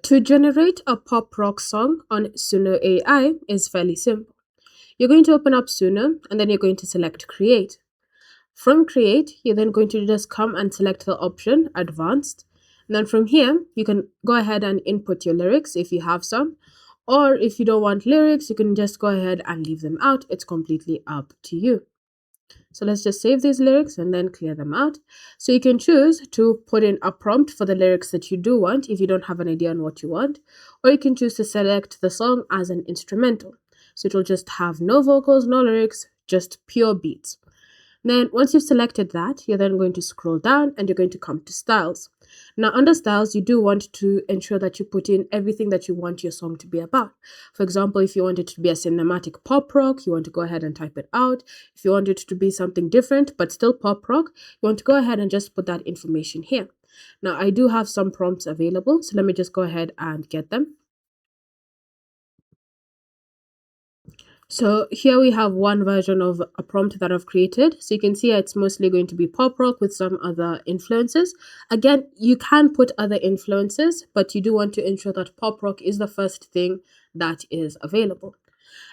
To generate a pop rock song on Suno AI is fairly simple. You're going to open up Suno and then you're going to select Create. From Create, you're then going to just come and select the option Advanced. And then from here, you can go ahead and input your lyrics if you have some. Or if you don't want lyrics, you can just go ahead and leave them out. It's completely up to you. So let's just save these lyrics and then clear them out. So you can choose to put in a prompt for the lyrics that you do want if you don't have an idea on what you want, or you can choose to select the song as an instrumental. So it will just have no vocals, no lyrics, just pure beats. Then once you've selected that, you're then going to scroll down and you're going to come to styles. Now under styles, you do want to ensure that you put in everything that you want your song to be about. For example, if you want it to be a cinematic pop rock, you want to go ahead and type it out. If you want it to be something different but still pop rock, you want to go ahead and just put that information here. Now I do have some prompts available, so let me just go ahead and get them. So here we have one version of a prompt that I've created. So you can see it's mostly going to be pop rock with some other influences. Again, you can put other influences, but you do want to ensure that pop rock is the first thing that is available.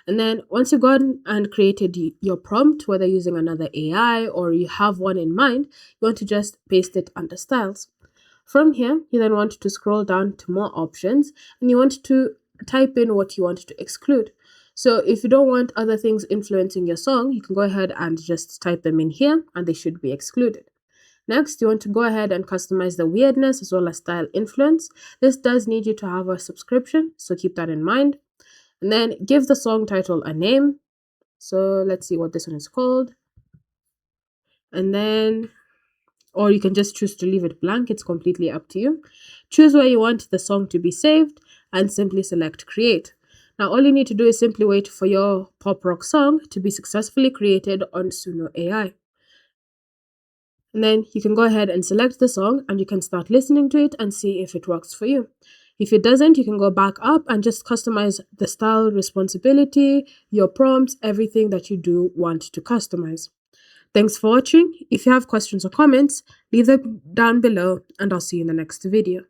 And then once you've gone and created your prompt, whether using another AI or you have one in mind, you want to just paste it under styles. From here, you then want to scroll down to more options and you want to type in what you want to exclude. So if you don't want other things influencing your song, you can go ahead and just type them in here and they should be excluded. Next, you want to go ahead and customize the weirdness as well as style influence. This does need you to have a subscription, so keep that in mind. And then give the song title a name. So let's see what this one is called. And then, or you can just choose to leave it blank. It's completely up to you. Choose where you want the song to be saved and simply select create. Now, all you need to do is simply wait for your pop rock song to be successfully created on Suno AI. And then you can go ahead and select the song and you can start listening to it and see if it works for you. If it doesn't, you can go back up and just customize the style, responsibility, your prompts, everything that you do want to customize. Thanks for watching. If you have questions or comments, leave them down below and I'll see you in the next video.